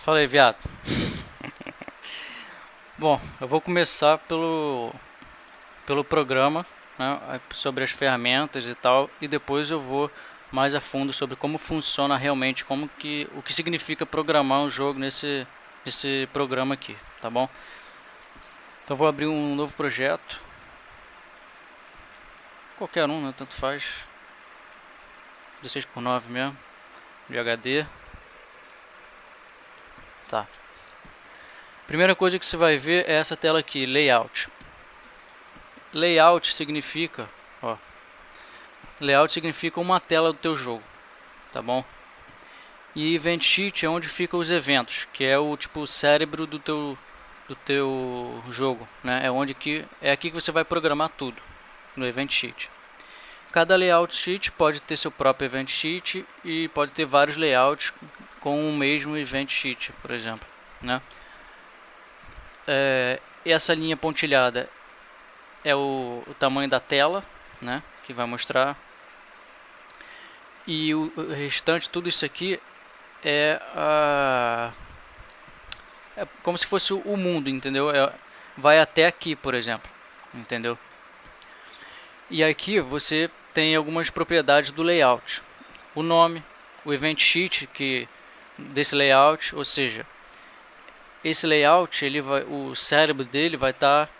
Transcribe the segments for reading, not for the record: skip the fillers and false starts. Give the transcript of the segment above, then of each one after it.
Fala aí, viado. Bom, eu vou começar pelo programa, né, sobre as ferramentas e tal, e depois eu vou mais a fundo sobre como funciona realmente, o que significa programar um jogo nesse programa aqui, tá bom? Então eu vou abrir um novo projeto, qualquer um, né, tanto faz, 16:9 mesmo, de HD. Tá. Primeira coisa que você vai ver é essa tela aqui, Layout. Layout significa, Layout significa uma tela do teu jogo, tá bom? E Event Sheet é onde ficam os eventos, que é o tipo cérebro do teu jogo, né? É aqui que você vai programar tudo no Event Sheet. Cada Layout Sheet pode ter seu próprio Event Sheet e pode ter vários layouts com o mesmo Event Sheet, por exemplo, né? Essa linha pontilhada é o tamanho da tela, né, que vai mostrar, e o restante, tudo isso aqui é como se fosse o mundo, entendeu? Vai até aqui, por exemplo, entendeu? E aqui você tem algumas propriedades do layout, o nome, o event sheet desse layout, ou seja, esse layout, o cérebro dele vai estar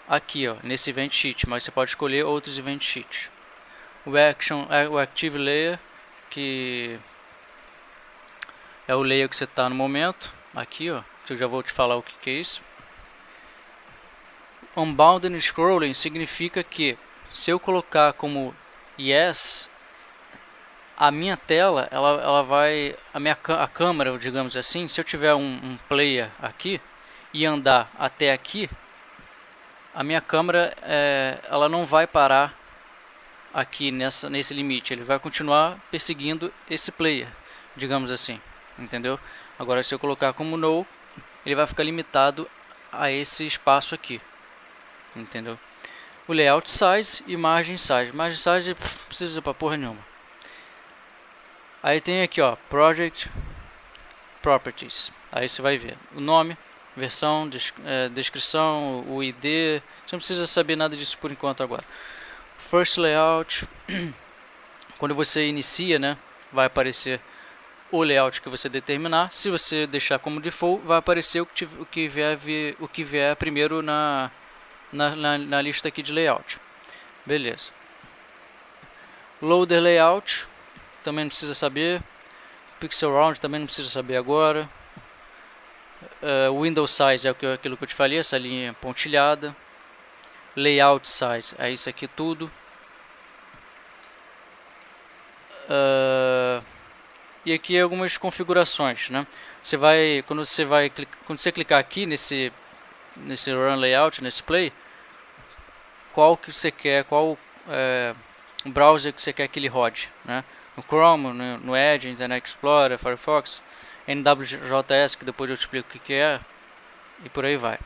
aqui, nesse event sheet, mas você pode escolher outros event sheets. O active layer, que é o layer que você está no momento, aqui, que eu já vou te falar o que é isso. Unbounded scrolling significa que se eu colocar como yes, a minha tela, ela vai, a câmera, digamos assim, se eu tiver um player aqui e andar até aqui, a minha câmera ela não vai parar aqui nesse limite, ele vai continuar perseguindo esse player, digamos assim, entendeu? Agora, se eu colocar como no, ele vai ficar limitado a esse espaço aqui, entendeu? O layout size e margin size. Margin size não precisa pra porra nenhuma. Aí tem aqui, Project Properties. Aí você vai ver o nome, versão, descrição, o ID. Você não precisa saber nada disso por enquanto agora. First Layout. Quando você inicia, né, vai aparecer o layout que você determinar. Se você deixar como default, vai aparecer o que vier primeiro na lista aqui de layout. Beleza. Loader Layout. Também não precisa saber. Pixel Round também não precisa saber agora. Window Size é aquilo que eu te falei, essa linha pontilhada. Layout Size é isso aqui tudo. E aqui algumas configurações, né? Quando você clicar aqui nesse Run Layout, nesse Play, qual que você quer, qual browser que você quer que ele rode, né? No Chrome, no Edge, Internet Explorer, Firefox, NWJS, que depois eu te explico o que é, e por aí vai.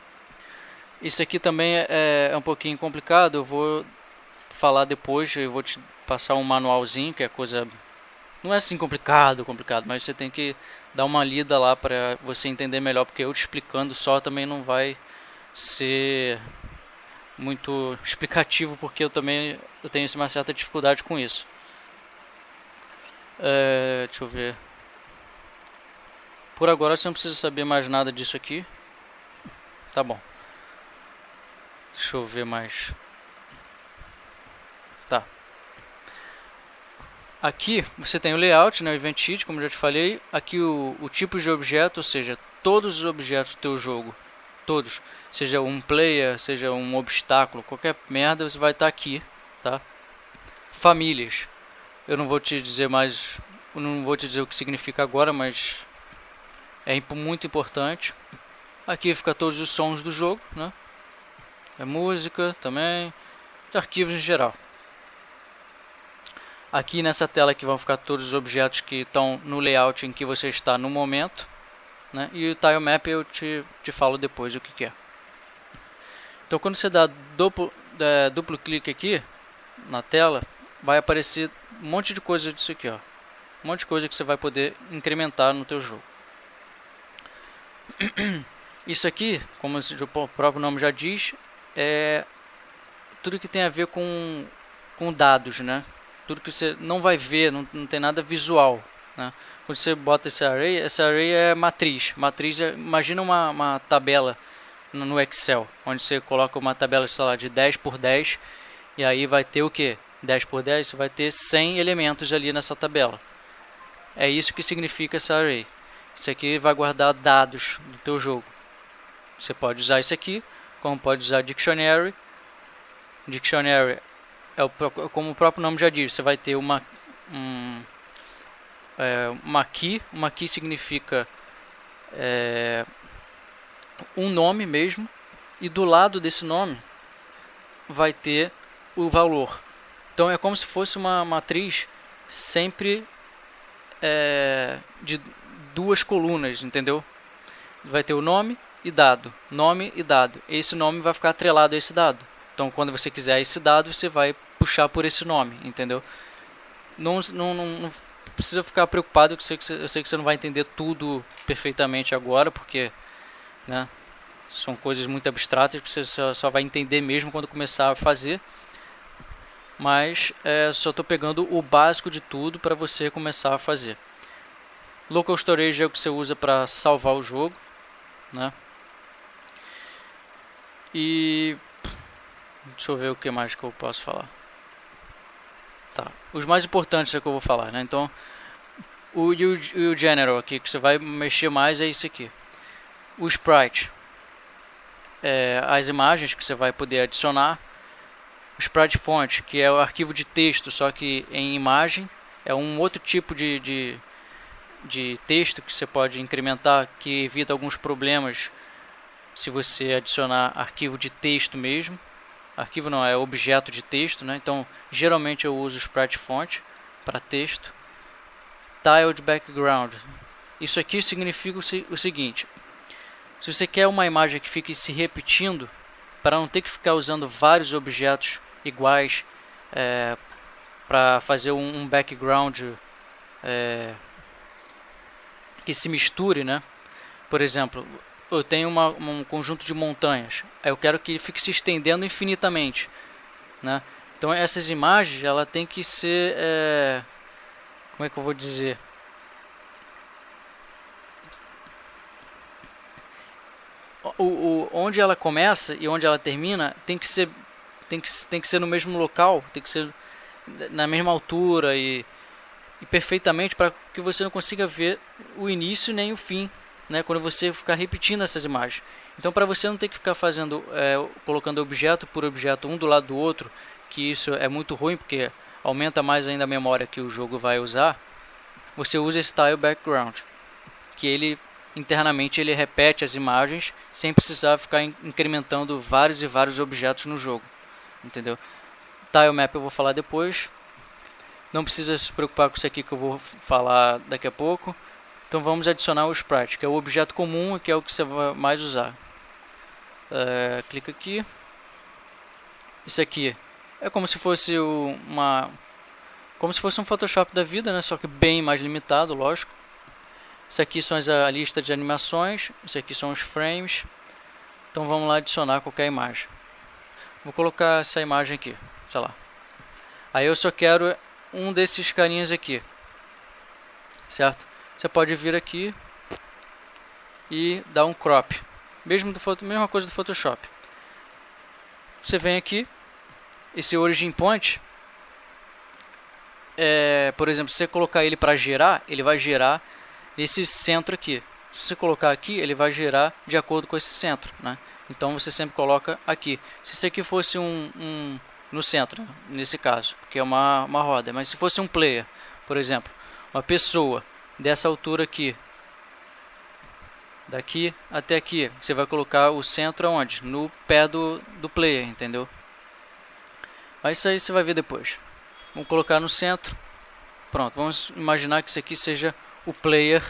Isso aqui também é um pouquinho complicado, eu vou falar depois, eu vou te passar um manualzinho, que é coisa... Não é assim complicado, mas você tem que dar uma lida lá para você entender melhor, porque eu te explicando só também não vai ser muito explicativo, porque eu tenho uma certa dificuldade com isso. Deixa eu ver. Por agora você não precisa saber mais nada disso aqui. Tá bom. Deixa eu ver mais. Tá. Aqui você tem o layout, né, o event sheet, como eu já te falei. Aqui o tipo de objeto, ou seja, todos os objetos do teu jogo, todos, seja um player, seja um obstáculo, qualquer merda, você vai estar aqui, tá? Famílias. Eu não vou te dizer o que significa agora, mas é muito importante. Aqui fica todos os sons do jogo, né? É música também, de arquivos em geral. Aqui nessa tela aqui vão ficar todos os objetos que estão no layout em que você está no momento, né? E o tile map eu te falo depois o que é. Então quando você dá duplo clique aqui na tela, vai aparecer um monte de coisa disso aqui, Um monte de coisa que você vai poder incrementar no teu jogo. Isso aqui, como o próprio nome já diz, é tudo que tem a ver com dados, né? Tudo que você não vai ver, não tem nada visual, né? Quando você bota esse array é matriz. Imagina uma tabela no Excel, onde você coloca uma tabela, sei lá, de 10 por 10, e aí vai ter o que? 10 por 10, você vai ter 100 elementos ali nessa tabela. É isso que significa esse array. Isso aqui vai guardar dados do teu jogo. Você pode usar isso aqui, como pode usar dictionary. Dictionary como o próprio nome já diz, você vai ter uma key. Uma key significa um nome mesmo, e do lado desse nome vai ter o valor. Então é como se fosse uma matriz sempre de duas colunas, entendeu? Vai ter o nome e dado, nome e dado. Esse nome vai ficar atrelado a esse dado. Então quando você quiser esse dado, você vai puxar por esse nome, entendeu? Não precisa ficar preocupado, eu sei que você não vai entender tudo perfeitamente agora, porque, né, são coisas muito abstratas que você só vai entender mesmo quando começar a fazer. Mas só estou pegando o básico de tudo para você começar a fazer. Local Storage é o que você usa para salvar o jogo, né? E deixa eu ver o que mais que eu posso falar. Tá. Os mais importantes é que eu vou falar, né? Então, o General aqui, que você vai mexer mais, é isso aqui. O Sprite, as imagens que você vai poder adicionar. O Sprite Font, que é o arquivo de texto, só que em imagem. É um outro tipo de texto que você pode incrementar, que evita alguns problemas se você adicionar arquivo de texto mesmo. Arquivo não, é objeto de texto, né? Então, geralmente eu uso o Sprite Font para texto. Tiled Background. Isso aqui significa o seguinte: se você quer uma imagem que fique se repetindo, para não ter que ficar usando vários objetos iguais para fazer um background que se misture, né? Por exemplo, eu tenho um conjunto de montanhas, aí eu quero que ele fique se estendendo infinitamente, né? Então essas imagens, ela tem que ser, como é que eu vou dizer? Onde ela começa e onde ela termina tem que ser no mesmo local, tem que ser na mesma altura e perfeitamente, para que você não consiga ver o início nem o fim, né, quando você ficar repetindo essas imagens. Então, para você não ter que ficar fazendo, colocando objeto por objeto um do lado do outro, que isso é muito ruim porque aumenta mais ainda a memória que o jogo vai usar, você usa Style Background, que ele internamente ele repete as imagens sem precisar ficar incrementando vários e vários objetos no jogo, entendeu? Tile Map eu vou falar depois. Não precisa se preocupar com isso aqui que eu vou falar daqui a pouco. Então vamos adicionar o Sprite, que é o objeto comum, que é o que você vai mais usar. Clica aqui. Isso aqui é como se fosse como se fosse um Photoshop da vida, né? Só que bem mais limitado, lógico. Isso aqui são a lista de animações. Isso aqui são os frames. Então vamos lá adicionar qualquer imagem. Vou colocar essa imagem aqui, sei lá. Aí eu só quero um desses carinhas aqui, certo? Você pode vir aqui e dar um crop, mesma coisa do Photoshop. Você vem aqui, esse Origin Point, por exemplo, se você colocar ele para gerar, ele vai gerar esse centro aqui. Se você colocar aqui, ele vai gerar de acordo com esse centro, né? Então você sempre coloca aqui. Se isso aqui fosse no centro, né, nesse caso, porque é uma roda, mas se fosse um player, por exemplo, uma pessoa dessa altura aqui, daqui até aqui, você vai colocar o centro aonde? No pé do player, entendeu? Mas isso aí você vai ver depois. Vamos colocar no centro. Pronto, vamos imaginar que isso aqui seja o player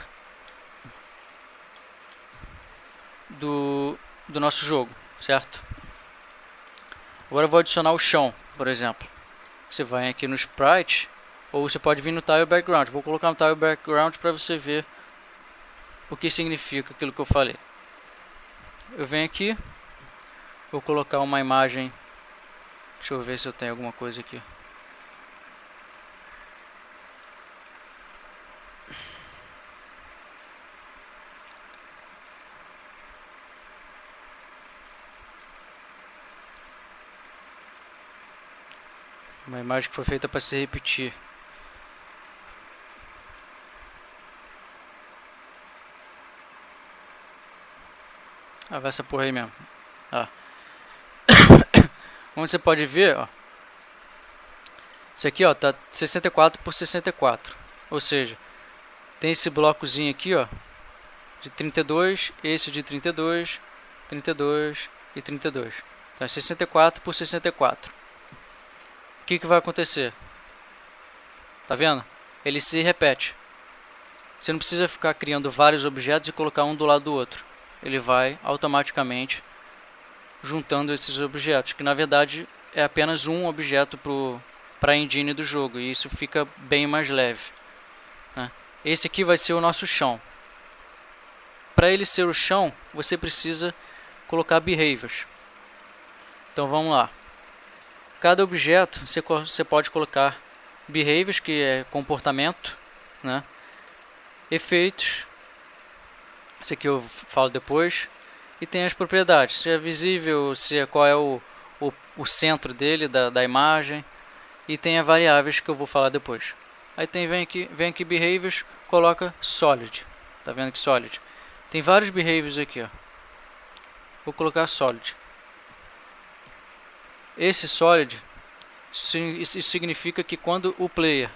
do nosso jogo, certo? Agora eu vou adicionar o chão, por exemplo. Você vai aqui no Sprite, ou você pode vir no Tile Background. Vou colocar no Tile Background para você ver o que significa aquilo que eu falei. eu venho aqui, vou colocar uma imagem. Deixa eu ver se eu tenho alguma coisa aqui. Uma imagem que foi feita para se repetir. Ah, vai essa porra aí mesmo. Ah. Como você pode ver, ó, isso aqui, ó, tá 64 por 64. Ou seja, tem esse blocozinho aqui, ó, de 32, esse de 32, 32 e 32. Então é 64 por 64. O que vai acontecer? Tá vendo? Ele se repete. Você não precisa ficar criando vários objetos e colocar um do lado do outro. Ele vai automaticamente juntando esses objetos, que na verdade é apenas um objeto para a engine do jogo, e isso fica bem mais leve, né? Esse aqui vai ser o nosso chão. Para ele ser o chão, você precisa colocar behaviors. Então vamos lá. Cada objeto você pode colocar behaviors, que é comportamento, né? Efeitos, esse aqui eu falo depois. E tem as propriedades, se é visível, qual é o centro dele, da imagem. E tem as variáveis que eu vou falar depois. Aí vem aqui behaviors, coloca solid. Tá vendo que solid? Tem vários behaviors aqui, ó. Vou colocar solid. Esse solid, isso significa que quando o player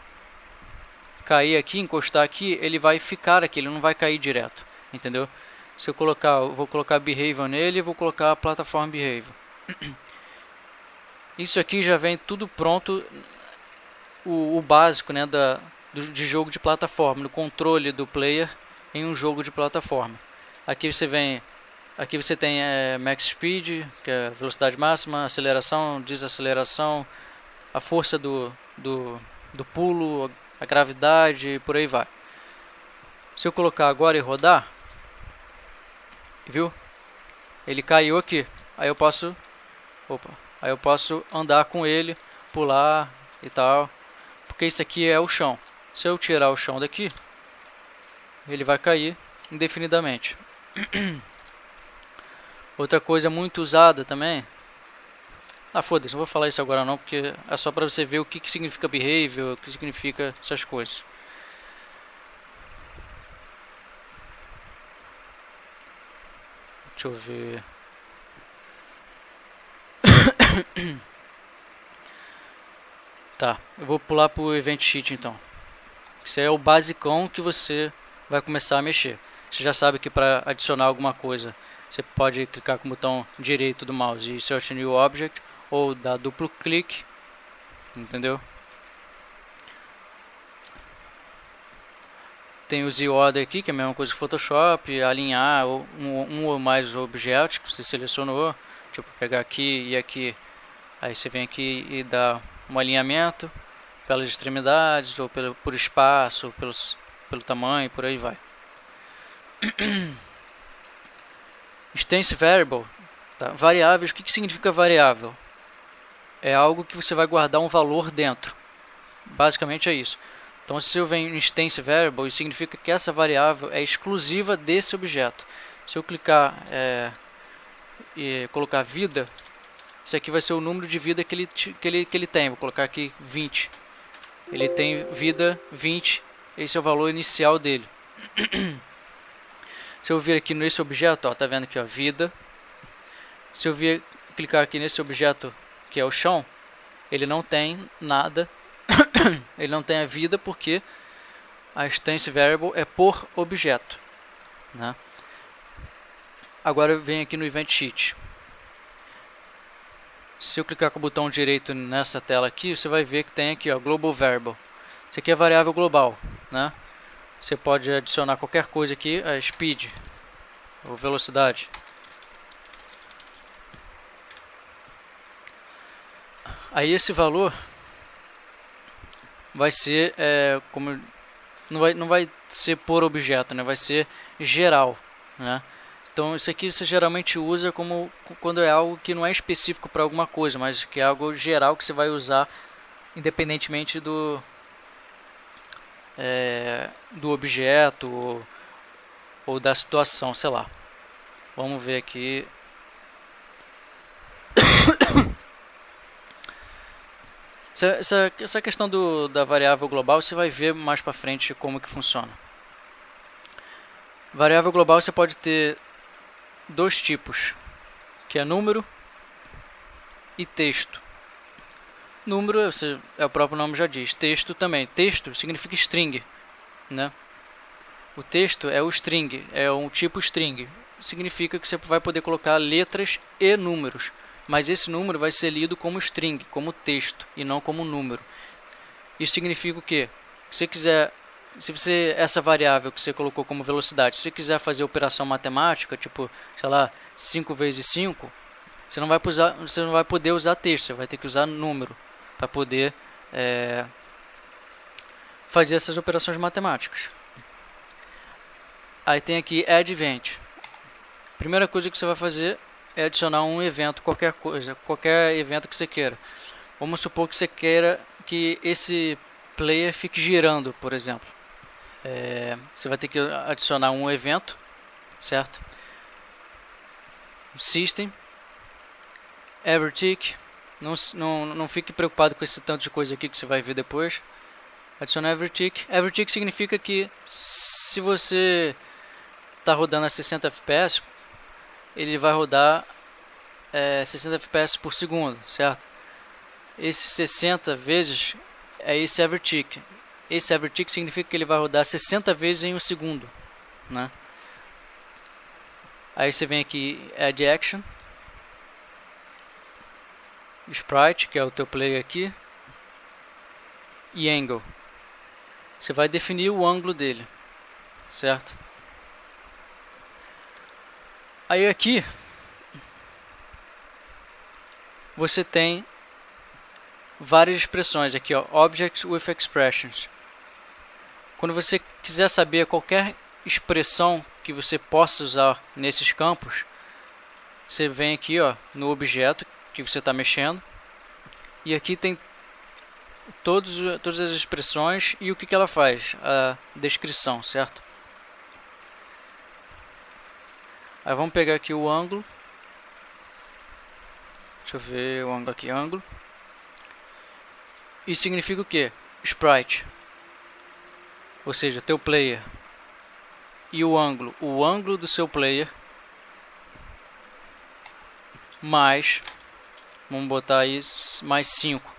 cair aqui, encostar aqui, ele vai ficar aqui, ele não vai cair direto, entendeu? Se eu vou colocar behavior nele e vou colocar platform behavior. Isso aqui já vem tudo pronto, o básico, né, de jogo de plataforma, no controle do player em um jogo de plataforma. Aqui você tem max speed, que é a velocidade máxima, aceleração, desaceleração, a força do pulo, a gravidade e por aí vai. Se eu colocar agora e rodar, viu? Ele caiu aqui. Aí eu posso andar com ele, pular e tal, porque isso aqui é o chão. Se eu tirar o chão daqui, ele vai cair indefinidamente. Outra coisa muito usada também. Foda-se, não vou falar isso agora não, porque é só para você ver o que significa behavior, o que significa essas coisas. Deixa eu ver. Tá, eu vou pular para o Event Sheet então. Isso é o basicão que você vai começar a mexer. Você já sabe que para adicionar alguma coisa, você pode clicar com o botão direito do mouse e Search New Object, ou dar duplo clique, entendeu? Tem o Z-Order aqui, que é a mesma coisa que Photoshop, alinhar um ou mais objetos que você selecionou, tipo pegar aqui e aqui, aí você vem aqui e dá um alinhamento pelas extremidades, ou por espaço, ou pelo tamanho, por aí vai. Instance Variable, tá? Variáveis, o que significa variável? É algo que você vai guardar um valor dentro, basicamente é isso. Então, se eu venho em Instance Variable, isso significa que essa variável é exclusiva desse objeto. Se eu clicar e colocar vida, isso aqui vai ser o número de vida que ele tem. Vou colocar aqui 20. Ele tem vida 20, esse é o valor inicial dele. Se eu vir aqui nesse objeto, ó, tá vendo aqui, ó, vida. Se eu clicar aqui nesse objeto que é o chão, ele não tem nada. Ele não tem a vida porque a instance variable é por objeto, né? Agora eu venho aqui no Event Sheet. Se eu clicar com o botão direito nessa tela aqui, você vai ver que tem aqui, ó, Global Variable. Isso aqui é variável global, né? Você pode adicionar qualquer coisa aqui, a speed ou velocidade. Aí esse valor vai ser não vai ser por objeto, né? Vai ser geral, né? Então isso aqui você geralmente usa como quando é algo que não é específico para alguma coisa, mas que é algo geral que você vai usar independentemente do objeto ou da situação, sei lá. Vamos ver aqui. Essa questão da variável global você vai ver mais para frente como que funciona. Variável global você pode ter dois tipos, que é número e texto. Número, o próprio nome já diz. Texto também. Texto significa string, né? O texto é o string, é um tipo string. Significa que você vai poder colocar letras e números, mas esse número vai ser lido como string, como texto e não como número. Isso significa o quê? Se essa variável que você colocou como velocidade, se você quiser fazer operação matemática, tipo, sei lá, 5 vezes 5, você não vai poder usar texto, você vai ter que usar número para poder fazer essas operações matemáticas. Aí tem aqui add event. Primeira coisa que você vai fazer é adicionar um evento, qualquer evento que você queira. Vamos supor que você queira que esse player fique girando, por exemplo. Você vai ter que adicionar um evento, certo? System, evertick. Não fique preocupado com esse tanto de coisa aqui que você vai ver depois. Adicionar evertick. Evertick significa que se você está rodando a 60 fps, ele vai rodar 60 fps por segundo, certo? Esse 60 vezes é esse evertick. Esse evertick significa que ele vai rodar 60 vezes em um segundo, né? Aí você vem aqui add action, sprite, que é o teu player aqui, e angle. Você vai definir o ângulo dele, certo? Aí aqui você tem várias expressões aqui, ó, objects with expressions. Quando você quiser saber qualquer expressão que você possa usar nesses campos, você vem aqui, ó, no objeto que você está mexendo, e aqui tem todas as expressões e o que ela faz, a descrição, certo? Aí vamos pegar aqui o ângulo. Deixa eu ver o ângulo aqui, ângulo. Isso significa o que? Sprite. Ou seja, teu player. E o ângulo do seu player. Mais, vamos botar aí, mais 5.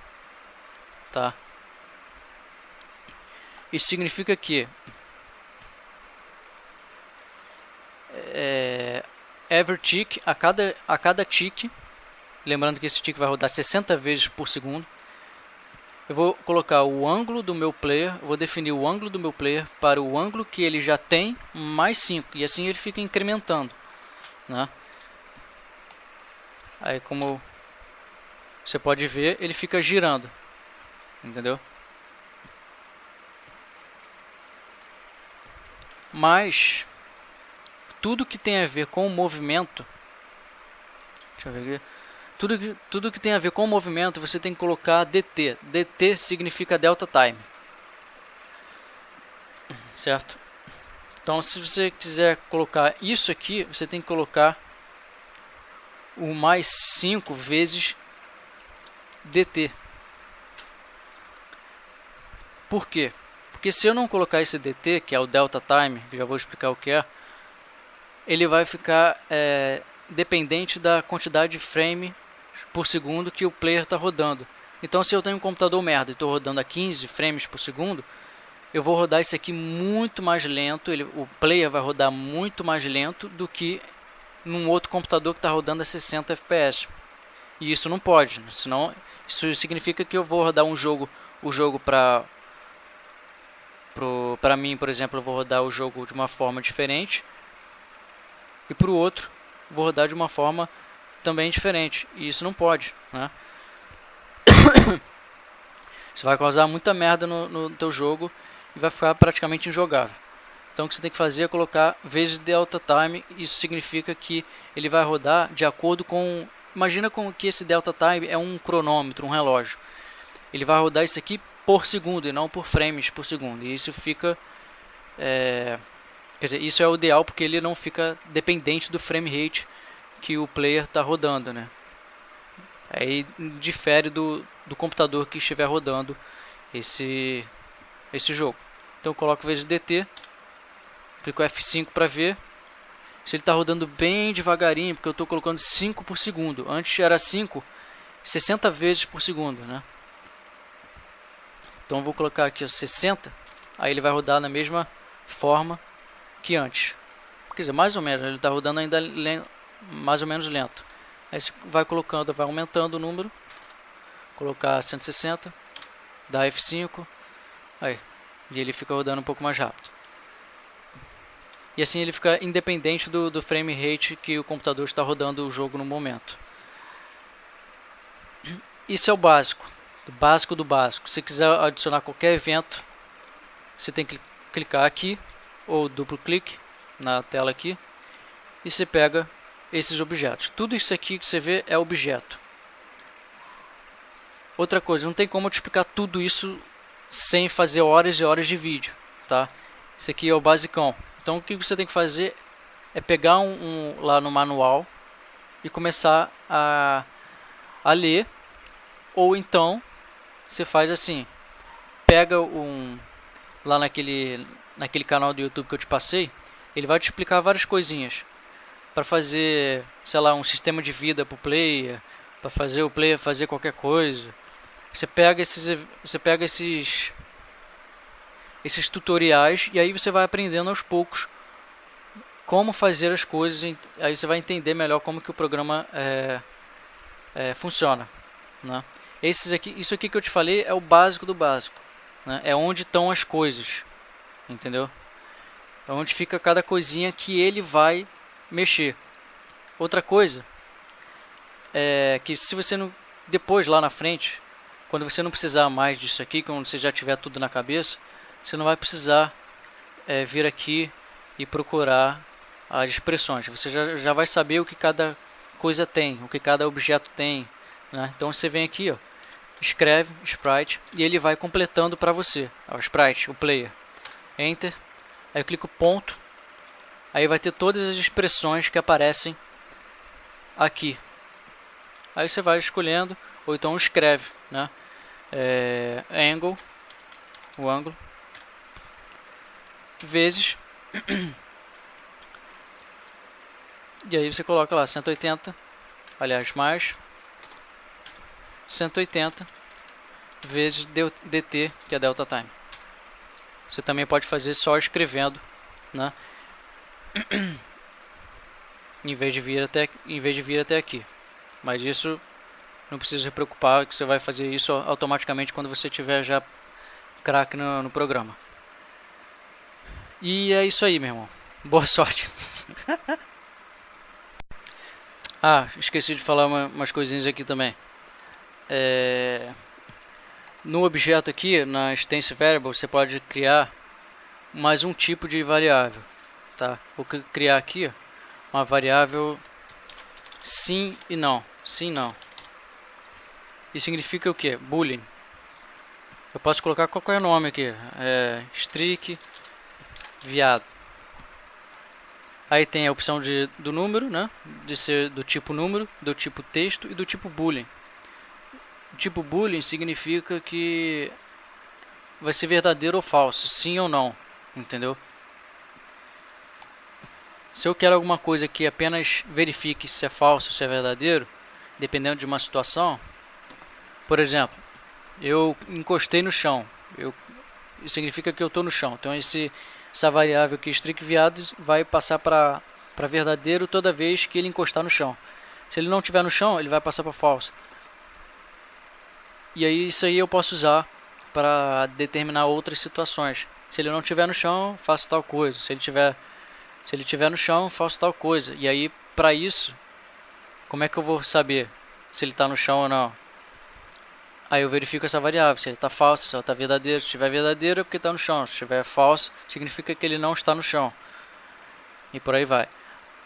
Tá? Isso significa que every tick, a cada tick, lembrando que esse tick vai rodar 60 vezes por segundo, eu vou colocar o ângulo do meu player, vou definir o ângulo do meu player para o ângulo que ele já tem mais 5, e assim ele fica incrementando, né? Aí, como você pode ver, ele fica girando, entendeu? Mas tudo que tem a ver com o movimento, deixa eu ver aqui, tudo que tem a ver com o movimento, você tem que colocar DT. DT significa delta time, certo? Então, se você quiser colocar isso aqui, você tem que colocar o mais 5 vezes DT. Por quê? Porque se eu não colocar esse DT, que é o delta time, que já vou explicar o que é, ele vai ficar dependente da quantidade de frame por segundo que o player está rodando. Então, se eu tenho um computador merda e estou rodando a 15 frames por segundo, eu vou rodar isso aqui muito mais lento, o player vai rodar muito mais lento do que num outro computador que está rodando a 60 fps. E isso não pode, senão isso significa que eu vou rodar o jogo para mim, por exemplo, eu vou rodar o jogo de uma forma diferente, e para o outro vou rodar de uma forma também diferente, e isso não pode, né? Isso vai causar muita merda no teu jogo e vai ficar praticamente injogável. Então o que você tem que fazer é colocar vezes delta time. Isso significa que ele vai rodar de acordo com... Imagina como que esse delta time é um cronômetro, um relógio. Ele vai rodar isso aqui por segundo e não por frames por segundo. E isso fica... quer dizer, isso é o ideal porque ele não fica dependente do frame rate que o player está rodando, né? Aí difere do computador que estiver rodando esse jogo. Então eu coloco vezes dt, clico F5 para ver se ele está rodando bem devagarinho, porque eu estou colocando 5 por segundo. Antes era 5, 60 vezes por segundo, né? Então eu vou colocar aqui 60, aí ele vai rodar na mesma forma que antes. Quer dizer, mais ou menos, ele está rodando ainda mais ou menos lento. Aí você vai colocando, vai aumentando o número, colocar 160, dá F5, aí, e ele fica rodando um pouco mais rápido. E assim ele fica independente do frame rate que o computador está rodando o jogo no momento. Isso é o básico, do básico do básico. Se quiser adicionar qualquer evento, você tem que clicar aqui, ou duplo clique na tela aqui, e você pega esses objetos. Tudo isso aqui que você vê é objeto. Outra coisa, não tem como eu te explicar tudo isso sem fazer horas e horas de vídeo, tá? Isso aqui é o basicão. Então o que você tem que fazer é pegar lá no manual e começar a ler, ou então você faz assim, pega lá naquele canal do YouTube que eu te passei, ele vai te explicar várias coisinhas para fazer, sei lá, um sistema de vida para o player, para fazer o player fazer qualquer coisa. Você pega esses tutoriais e aí você vai aprendendo aos poucos como fazer as coisas. Aí você vai entender melhor como que o programa funciona, né? Isso aqui que eu te falei é o básico do básico, né? É onde estão as coisas, entendeu? É onde fica cada coisinha que ele vai mexer. Outra coisa é que se você não, depois lá na frente, quando você não precisar mais disso aqui, quando você já tiver tudo na cabeça, você não vai precisar vir aqui e procurar as expressões. Você já vai saber o que cada coisa tem, o que cada objeto tem, né? Então você vem aqui, ó, escreve sprite e ele vai completando para você. O sprite, o player. Enter. Aí eu clico ponto. Aí vai ter todas as expressões que aparecem aqui. Aí você vai escolhendo, ou então escreve, né? Angle, o ângulo, vezes, e aí você coloca lá 180, aliás, mais 180 vezes dt, que é delta time. Você também pode fazer só escrevendo, né? em vez de vir até aqui. Mas isso não precisa se preocupar, que você vai fazer isso automaticamente quando você tiver já craque no programa. E é isso aí, meu irmão. Boa sorte. Esqueci de falar umas coisinhas aqui também. No objeto aqui, na instance variable, você pode criar mais um tipo de variável, tá? Vou criar aqui uma variável sim e não. Sim, não. Isso significa o que? Boolean. Eu posso colocar qualquer nome aqui. String viado. Aí tem a opção do número, né? De ser do tipo número, do tipo texto e do tipo boolean. O tipo boolean significa que vai ser verdadeiro ou falso, sim ou não, entendeu? Se eu quero alguma coisa que apenas verifique se é falso ou se é verdadeiro, dependendo de uma situação, por exemplo, eu encostei no chão, isso significa que eu estou no chão. Então essa variável aqui, string viado, vai passar para verdadeiro toda vez que ele encostar no chão. Se ele não estiver no chão, ele vai passar para falso. E aí isso aí eu posso usar para determinar outras situações. Se ele não estiver no chão, faço tal coisa. Se ele estiver no chão, faço tal coisa. E aí, para isso, como é que eu vou saber se ele está no chão ou não? Aí eu verifico essa variável, se ele está falso, se ela está verdadeira. Se estiver verdadeiro é porque está no chão, se estiver falso significa que ele não está no chão. E por aí vai.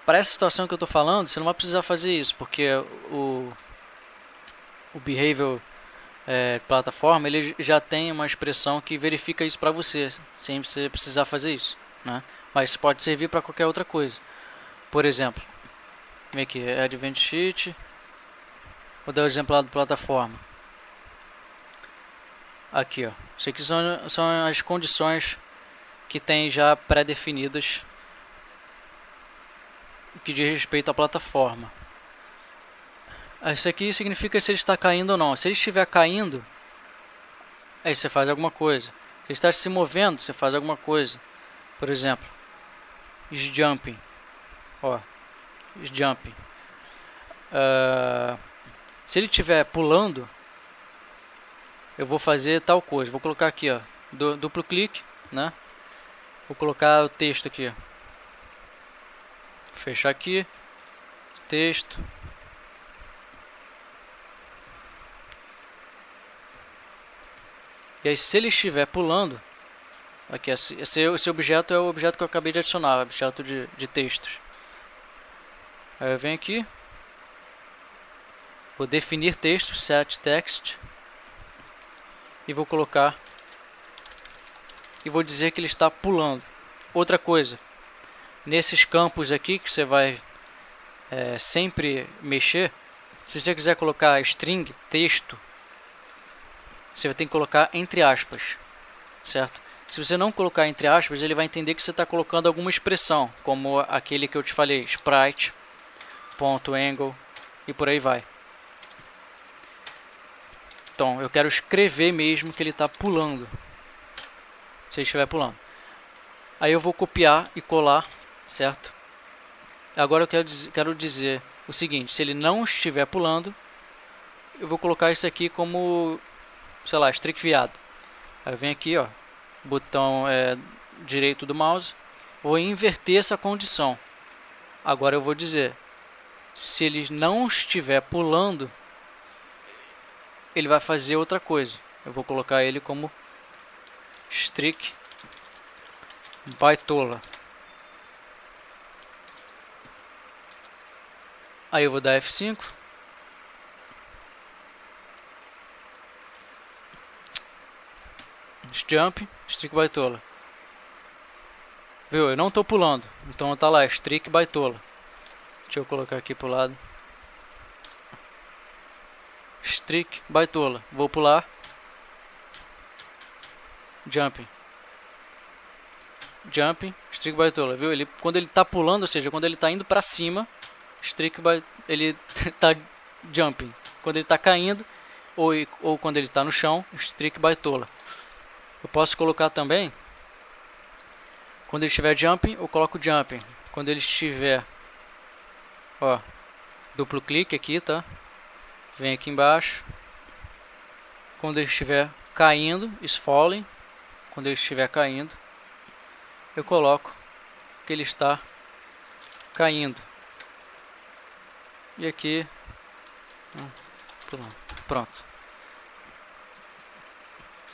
Para essa situação que eu estou falando, você não vai precisar fazer isso, porque o Behavior plataforma ele já tem uma expressão que verifica isso para você, sem você precisar fazer isso, né? Mas pode servir para qualquer outra coisa. Por exemplo, vem aqui, Add Event Sheet. Vou dar o exemplo lá do plataforma. Aqui, ó. Isso aqui são as condições que tem já pré-definidas que diz respeito à plataforma. Isso aqui significa se ele está caindo ou não. Se ele estiver caindo, aí você faz alguma coisa. Se ele está se movendo, você faz alguma coisa. Por exemplo, jumping. Ó, jumping. Se ele estiver pulando, eu vou fazer tal coisa. Vou colocar aqui, ó, duplo clique, né? Vou colocar o texto aqui, ó. Fechar aqui, texto. E aí, se ele estiver pulando, aqui esse objeto é o objeto que eu acabei de adicionar, o objeto de textos. Aí eu venho aqui, vou definir texto, set text, e vou colocar, e vou dizer que ele está pulando. Outra coisa, nesses campos aqui que você vai sempre mexer, se você quiser colocar string, texto, você vai ter que colocar entre aspas, certo? Se você não colocar entre aspas, ele vai entender que você está colocando alguma expressão, como aquele que eu te falei, sprite, ponto, angle, e por aí vai. Então, eu quero escrever mesmo que ele está pulando, se ele estiver pulando. Aí eu vou copiar e colar, certo? Agora eu quero dizer o seguinte, se ele não estiver pulando, eu vou colocar isso aqui como, sei lá, strict viado. Aí eu venho aqui, ó, botão direito do mouse, vou inverter essa condição. Agora eu vou dizer, se ele não estiver pulando, ele vai fazer outra coisa. Eu vou colocar ele como strict baitola. Aí eu vou dar F5. Jump, strict baitola. Viu? Eu não estou pulando. Então tá lá, strict baitola. Deixa eu colocar aqui pro lado. Strict baitola. Vou pular. Jumping. Jumping, strict baitola. Viu? Quando ele está pulando, ou seja, quando ele está indo para cima, ele está jumping. Quando ele está caindo, ou quando ele está no chão, strict baitola. Eu posso colocar também, quando ele estiver jumping, eu coloco jumping. Quando ele estiver, ó, duplo clique aqui, tá? Vem aqui embaixo. Quando ele estiver caindo, is falling. Quando ele estiver caindo, eu coloco que ele está caindo. E aqui, pronto.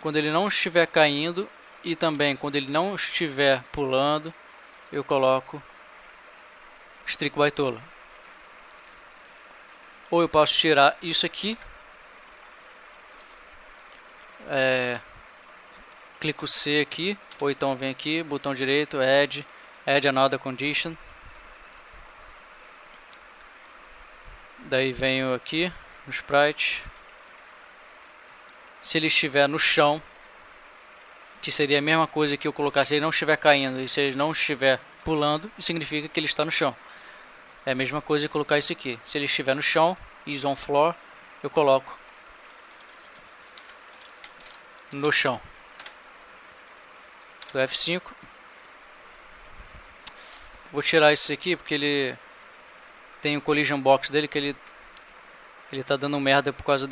Quando ele não estiver caindo e também quando ele não estiver pulando, eu coloco strict baitola. Ou eu posso tirar isso aqui, clico C aqui, ou então vem aqui, botão direito, add another condition. Daí venho aqui no sprite. Se ele estiver no chão, que seria a mesma coisa que eu colocar se ele não estiver caindo e se ele não estiver pulando, significa que ele está no chão. É a mesma coisa que colocar isso aqui. Se ele estiver no chão, is on floor, eu coloco no chão. Do F5. Vou tirar isso aqui porque ele tem o collision box dele que ele está dando merda por causa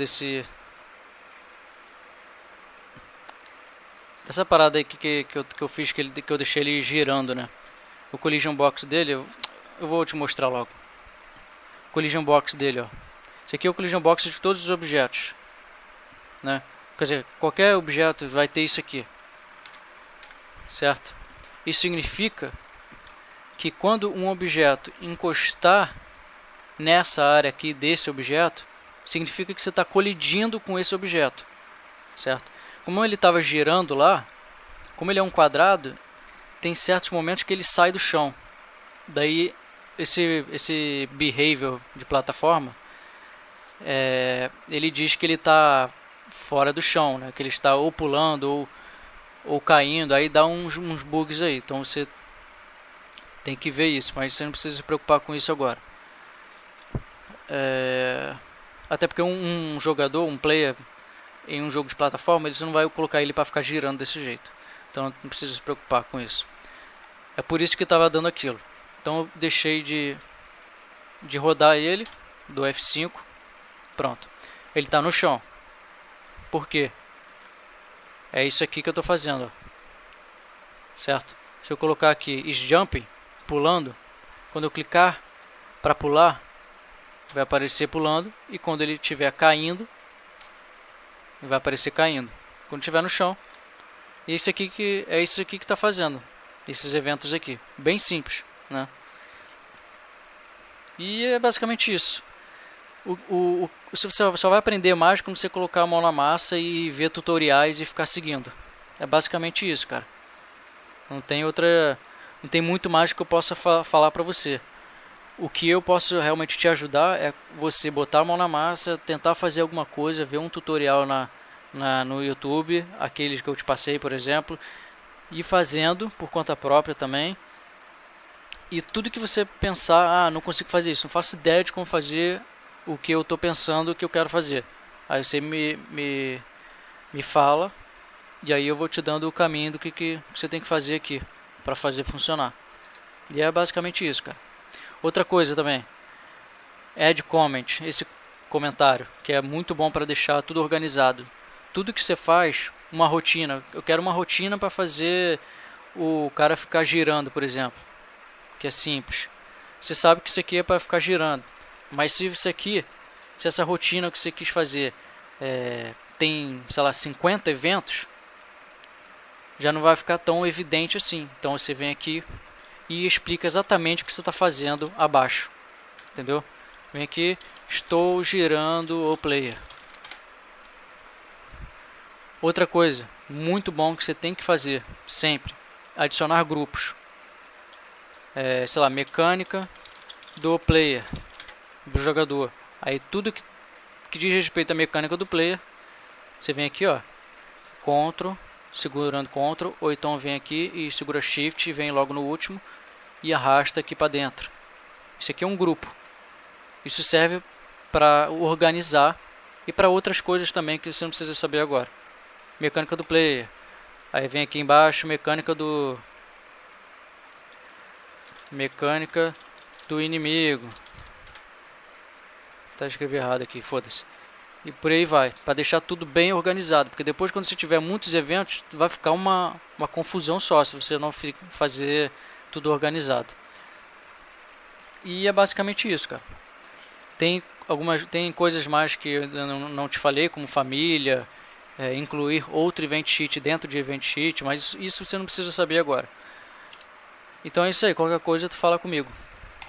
essa parada aí que eu fiz, que eu deixei ele girando, né? O collision box dele, eu vou te mostrar logo. O collision box dele, ó. Esse aqui é o collision box de todos os objetos. né? Quer dizer, qualquer objeto vai ter isso aqui, certo? Isso significa que quando um objeto encostar nessa área aqui desse objeto, significa que você está colidindo com esse objeto, certo? Como ele estava girando lá, como ele é um quadrado, tem certos momentos que ele sai do chão. Daí esse behavior de plataforma, ele diz que ele está fora do chão, né? Que ele está ou pulando ou caindo, aí dá uns bugs aí. Então você tem que ver isso, mas você não precisa se preocupar com isso agora. Até porque um jogador, um player em um jogo de plataforma, você não vai colocar ele para ficar girando desse jeito. Então não precisa se preocupar com isso. É por isso que estava dando aquilo. Então eu deixei de rodar ele do F5. Pronto. Ele está no chão. Por quê? É isso aqui que eu estou fazendo. Ó. Certo? Se eu colocar aqui is jumping, pulando, quando eu clicar para pular, vai aparecer pulando. E quando ele estiver caindo, vai aparecer caindo. Quando estiver no chão. E isso aqui que está fazendo. Esses eventos aqui. Bem simples, né? E é basicamente isso. Você só vai aprender mais quando você colocar a mão na massa e ver tutoriais e ficar seguindo. É basicamente isso, cara. Não tem muito mais que eu possa falar pra você. O que eu posso realmente te ajudar é você botar a mão na massa, tentar fazer alguma coisa, ver um tutorial no YouTube, aqueles que eu te passei, por exemplo, ir fazendo por conta própria também. E tudo que você pensar, não consigo fazer isso, não faço ideia de como fazer o que eu estou pensando que eu quero fazer. Aí você me fala, e aí eu vou te dando o caminho do que você tem que fazer aqui para fazer funcionar. E é basicamente isso, cara. Outra coisa também, add comment, esse comentário, que é muito bom para deixar tudo organizado. Tudo que você faz, uma rotina, eu quero uma rotina para fazer o cara ficar girando, por exemplo, que é simples. Você sabe que isso aqui é para ficar girando, mas se essa rotina que você quis fazer tem, sei lá, 50 eventos, já não vai ficar tão evidente assim. Então você vem aqui e explica exatamente o que você está fazendo abaixo, entendeu? Vem aqui, estou girando o player. Outra coisa muito bom que você tem que fazer sempre, adicionar grupos. Sei lá, mecânica do player, do jogador. Aí tudo que diz respeito à mecânica do player, você vem aqui, ó, Ctrl, segurando Ctrl, ou então vem aqui e segura Shift e vem logo no último e arrasta aqui para dentro. Isso aqui é um grupo. Isso serve para organizar e para outras coisas também que você não precisa saber agora. Mecânica do player. Aí vem aqui embaixo mecânica do inimigo. Tá escrevi errado aqui, foda-se. E por aí vai, para deixar tudo bem organizado, porque depois quando você tiver muitos eventos, vai ficar uma confusão só se você não fazer tudo organizado. E é basicamente isso, cara. Tem coisas mais que eu não te falei, como família, incluir outro event sheet dentro de event sheet, mas isso você não precisa saber agora. Então é isso aí, qualquer coisa tu fala comigo.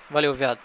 Valeu, viado.